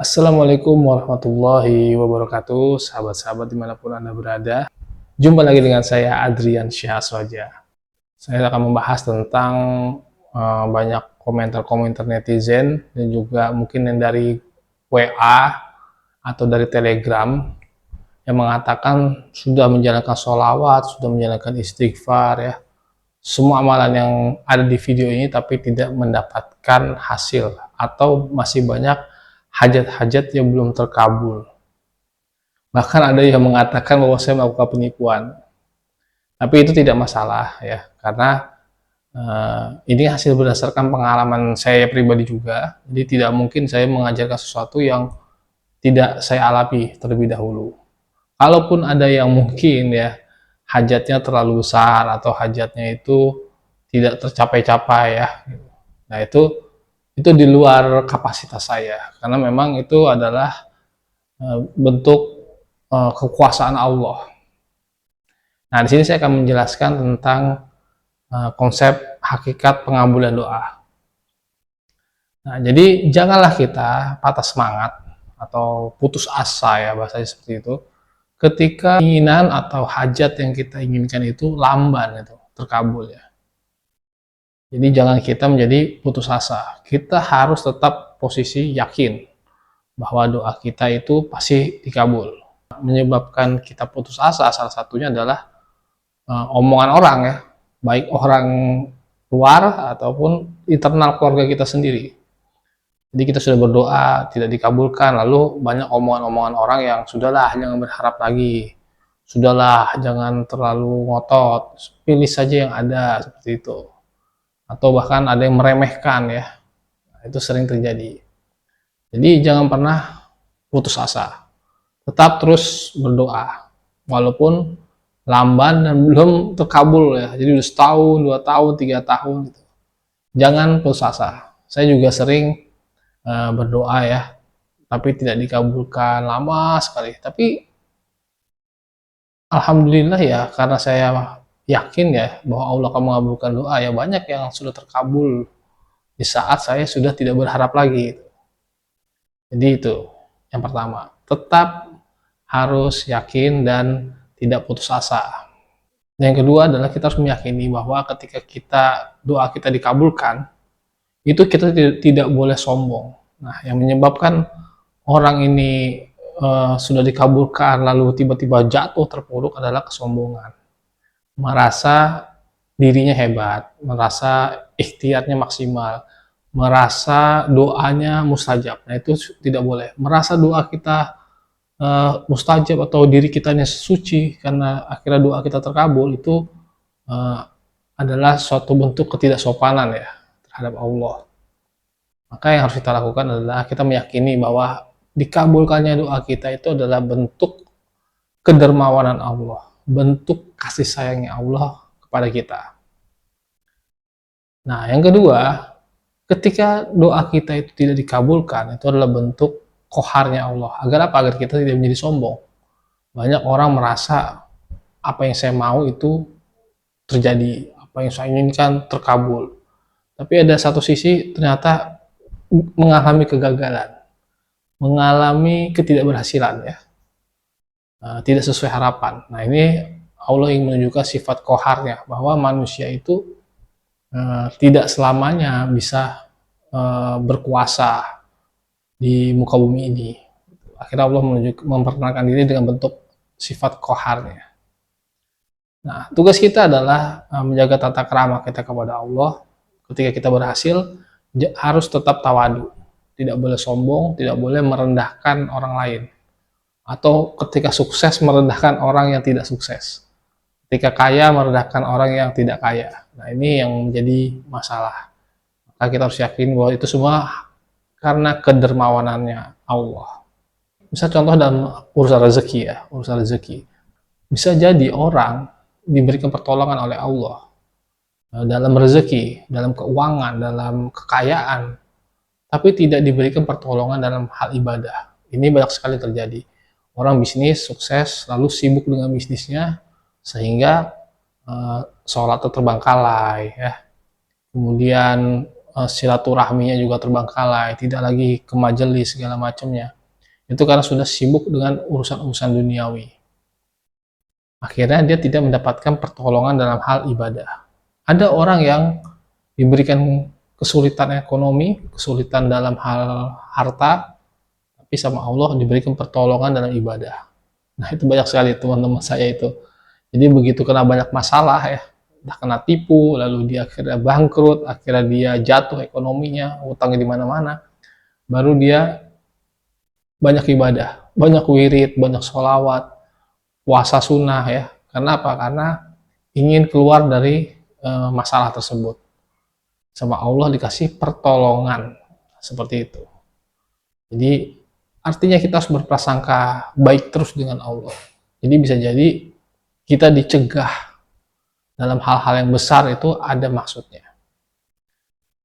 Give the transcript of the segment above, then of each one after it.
Assalamualaikum warahmatullahi wabarakatuh, sahabat-sahabat dimanapun Anda berada. Jumpa lagi dengan saya Adrian Syahswaja. Saya akan membahas tentang banyak komentar-komentar netizen dan juga mungkin yang dari WA atau dari Telegram yang mengatakan sudah menjalankan sholawat, sudah menjalankan istighfar ya. Semua amalan yang ada di video ini tapi tidak mendapatkan hasil atau masih banyak hajat-hajat yang belum terkabul. Bahkan ada yang mengatakan bahwa saya melakukan penipuan. Tapi itu tidak masalah ya, karena ini hasil berdasarkan pengalaman saya pribadi juga. Jadi tidak mungkin saya mengajarkan sesuatu yang tidak saya alami terlebih dahulu. Kalaupun ada yang mungkin ya hajatnya terlalu besar atau hajatnya itu tidak tercapai-capai ya. Nah, itu di luar kapasitas saya karena memang itu adalah bentuk kekuasaan Allah. Nah, di sini saya akan menjelaskan tentang konsep hakikat pengabulan doa. Nah, jadi janganlah kita patah semangat atau putus asa ya bahasanya seperti itu ketika keinginan atau hajat yang kita inginkan itu lamban itu terkabul ya. Jadi jangan kita menjadi putus asa. Kita harus tetap posisi yakin bahwa doa kita itu pasti dikabul. Menyebabkan kita putus asa salah satunya adalah omongan orang ya, baik orang luar ataupun internal keluarga kita sendiri. Jadi kita sudah berdoa tidak dikabulkan, lalu banyak omongan-omongan orang yang sudahlah jangan berharap lagi, sudahlah jangan terlalu ngotot, pilih saja yang ada seperti itu. Atau bahkan ada yang meremehkan ya, itu sering terjadi. Jadi jangan pernah putus asa, tetap terus berdoa, walaupun lamban dan belum terkabul ya. Jadi udah setahun, 2 tahun, 3 tahun gitu. Jangan putus asa. Saya juga sering berdoa ya, tapi tidak dikabulkan lama sekali. Tapi alhamdulillah ya, karena saya yakin ya bahwa Allah akan mengabulkan doa ya, banyak yang sudah terkabul di saat saya sudah tidak berharap lagi. Jadi itu yang pertama, tetap harus yakin dan tidak putus asa. Yang kedua adalah kita harus meyakini bahwa ketika doa kita dikabulkan, itu kita tidak boleh sombong. Nah, yang menyebabkan orang ini sudah dikabulkan lalu tiba-tiba jatuh terpuruk adalah kesombongan. Merasa dirinya hebat, merasa ikhtiarnya maksimal, merasa doanya mustajab. Nah, itu tidak boleh. Merasa doa kita mustajab atau diri kita yang suci karena akhirnya doa kita terkabul, itu adalah suatu bentuk ketidaksopanan ya terhadap Allah. Maka yang harus kita lakukan adalah kita meyakini bahwa dikabulkannya doa kita itu adalah bentuk kedermawanan Allah, bentuk kasih sayangnya Allah kepada kita. Nah, yang kedua, ketika doa kita itu tidak dikabulkan, itu adalah bentuk koharnya Allah. Agar apa? Agar kita tidak menjadi sombong. Banyak orang merasa apa yang saya mau itu terjadi, apa yang saya inginkan terkabul. Tapi ada satu sisi ternyata mengalami kegagalan, mengalami ketidakberhasilan ya, tidak sesuai harapan. Nah, ini Allah ingin menunjukkan sifat koharnya, bahwa manusia itu tidak selamanya bisa berkuasa di muka bumi ini. Akhirnya Allah memperkenalkan diri dengan bentuk sifat koharnya. Nah, tugas kita adalah menjaga tata krama kita kepada Allah. Ketika kita berhasil, harus tetap tawadu. Tidak boleh sombong, tidak boleh merendahkan orang lain. Atau ketika sukses, merendahkan orang yang tidak sukses. Ketika kaya, merendahkan orang yang tidak kaya. Nah, ini yang menjadi masalah. Maka kita harus yakin bahwa itu semua karena kedermawanannya Allah. Misal contoh dalam urusan rezeki ya, urusan rezeki. Bisa jadi orang diberikan pertolongan oleh Allah dalam rezeki, dalam keuangan, dalam kekayaan, tapi tidak diberikan pertolongan dalam hal ibadah. Ini banyak sekali terjadi. Orang bisnis sukses, lalu sibuk dengan bisnisnya, sehingga sholat terbengkalai, ya. Kemudian silaturahminya juga terbengkalai, tidak lagi ke majelis segala macamnya. Itu karena sudah sibuk dengan urusan-urusan duniawi. Akhirnya dia tidak mendapatkan pertolongan dalam hal ibadah. Ada orang yang diberikan kesulitan ekonomi, kesulitan dalam hal harta, tapi sama Allah diberikan pertolongan dalam ibadah. Nah, itu banyak sekali teman-teman saya itu. Jadi begitu kena banyak masalah ya, udah kena tipu, lalu dia akhirnya bangkrut, akhirnya dia jatuh ekonominya, utangnya di mana-mana, baru dia banyak ibadah, banyak wirid, banyak sholawat, puasa sunnah ya. Karena apa? Karena ingin keluar dari masalah tersebut. Sama Allah dikasih pertolongan seperti itu. Jadi artinya kita harus berprasangka baik terus dengan Allah. Jadi bisa jadi kita dicegah dalam hal-hal yang besar itu ada maksudnya.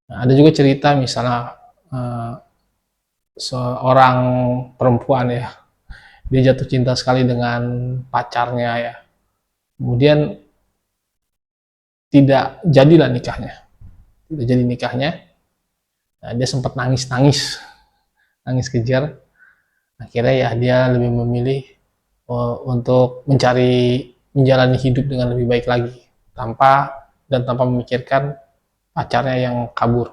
Nah, ada juga cerita misalnya seorang perempuan ya, dia jatuh cinta sekali dengan pacarnya ya, kemudian tidak jadilah nikahnya, tidak jadi nikahnya. Nah, dia sempat nangis kejar. Akhirnya ya dia lebih memilih untuk menjalani hidup dengan lebih baik lagi, tanpa memikirkan pacarnya yang kabur,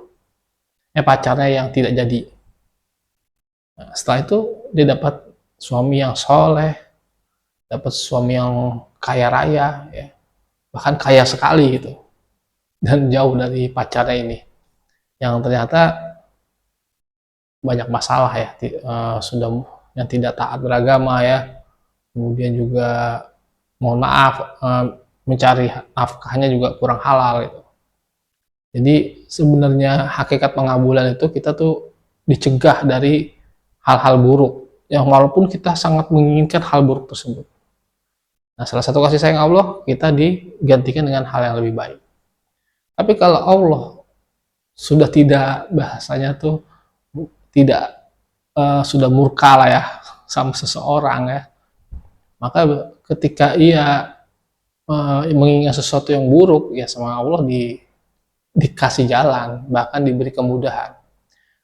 pacarnya yang tidak jadi. Nah, setelah itu dia dapat suami yang soleh, dapat suami yang kaya raya ya, bahkan kaya sekali gitu, dan jauh dari pacarnya ini yang ternyata banyak masalah ya, sudah yang tidak taat beragama ya, kemudian juga mohon maaf mencari nafkahnya juga kurang halal gitu. Jadi sebenarnya hakikat pengabulan itu kita tuh dicegah dari hal-hal buruk yang walaupun kita sangat menginginkan hal buruk tersebut. Nah, salah satu kasih sayang Allah kita digantikan dengan hal yang lebih baik. Tapi kalau Allah sudah tidak, bahasanya tuh tidak sudah murka lah ya sama seseorang ya, maka ketika ia mengingat sesuatu yang buruk ya, sama Allah dikasih jalan, bahkan diberi kemudahan.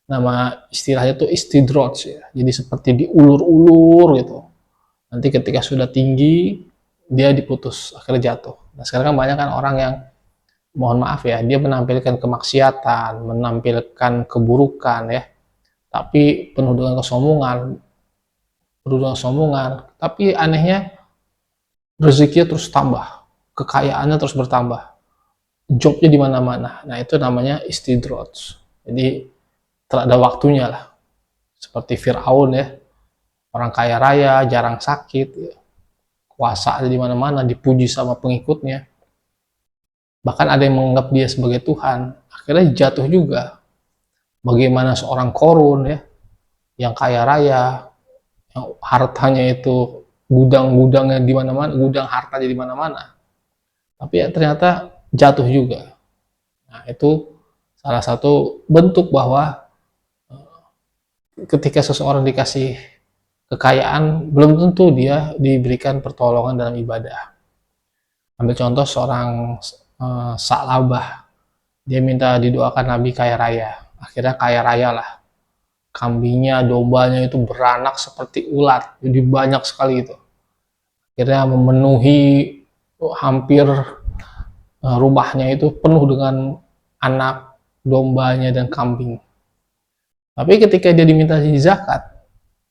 Nama istilahnya itu istidroj ya, jadi seperti diulur-ulur gitu. Nanti ketika sudah tinggi dia diputus, akhirnya jatuh. Nah, sekarang kan banyak kan orang yang mohon maaf ya, dia menampilkan kemaksiatan, menampilkan keburukan ya, tapi penuh dengan kesombongan, tapi anehnya rezekinya terus tambah, kekayaannya terus bertambah, jobnya di mana-mana. Nah, itu namanya istidroj. Jadi tak ada waktunya lah. Seperti Firaun ya, orang kaya raya, jarang sakit, ya. Kuasa ada di mana-mana, dipuji sama pengikutnya. Bahkan ada yang menganggap dia sebagai Tuhan, akhirnya jatuh juga. Bagaimana seorang Korun ya, yang kaya raya, yang hartanya itu gudang-gudangnya di mana-mana, gudang hartanya di mana-mana. Tapi ya ternyata jatuh juga. Nah, itu salah satu bentuk bahwa ketika seseorang dikasih kekayaan, belum tentu dia diberikan pertolongan dalam ibadah. Ambil contoh seorang Sa'labah, dia minta didoakan Nabi kaya raya, akhirnya kaya raya lah. Kambingnya, dombanya itu beranak seperti ulat, jadi banyak sekali itu. Akhirnya memenuhi hampir rumahnya itu penuh dengan anak dombanya dan kambing. Tapi ketika dia diminta zakat,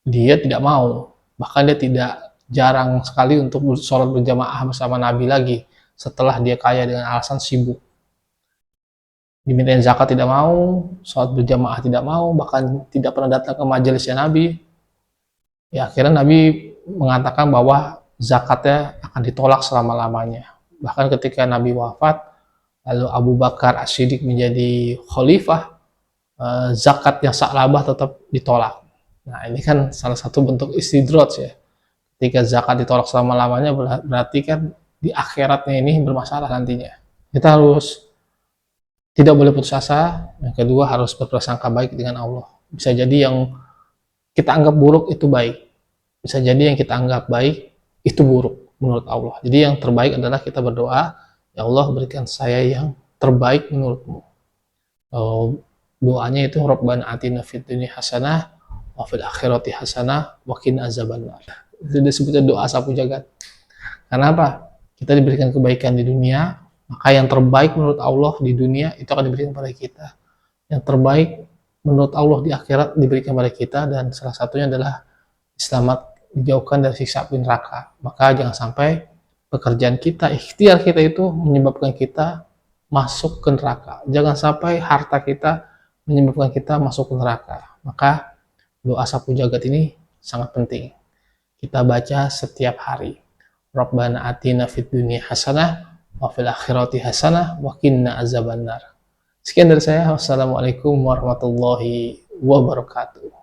dia tidak mau. Bahkan dia jarang sekali untuk sholat berjamaah bersama Nabi lagi setelah dia kaya dengan alasan sibuk. Dimintain zakat tidak mau, sholat berjamaah tidak mau, bahkan tidak pernah datang ke majelisnya Nabi. Ya, akhirnya Nabi mengatakan bahwa zakatnya akan ditolak selama-lamanya. Bahkan ketika Nabi wafat, lalu Abu Bakar As-Siddiq menjadi khalifah, zakat yang Sa'labah tetap ditolak. Nah, ini kan salah satu bentuk istidroj ya. Ketika zakat ditolak selama-lamanya, berarti kan di akhiratnya ini bermasalah nantinya. Kita harus tidak boleh putus asa. Yang kedua, harus berprasangka baik dengan Allah. Bisa jadi yang kita anggap buruk itu baik. Bisa jadi yang kita anggap baik itu buruk menurut Allah. Jadi yang terbaik adalah kita berdoa, ya Allah berikan saya yang terbaik menurutmu. doanya itu Rabbana atina fid dunya hasanah wa fil akhirati hasanah wa qina azabannar. Itu disebutnya doa sapu jagat. Karena apa? Kita diberikan kebaikan di dunia, maka yang terbaik menurut Allah di dunia itu akan diberikan kepada kita. Yang terbaik menurut Allah di akhirat diberikan kepada kita, dan salah satunya adalah selamat dijauhkan dari siksa api neraka. Maka jangan sampai pekerjaan kita, ikhtiar kita itu menyebabkan kita masuk ke neraka. Jangan sampai harta kita menyebabkan kita masuk ke neraka. Maka doa sapu jagat ini sangat penting. Kita baca setiap hari. Rabbana atina fid dunya hasanah wa fil akhirati hasanah wa qina azabannar. Sekian dari saya. Wassalamualaikum warahmatullahi wabarakatuh.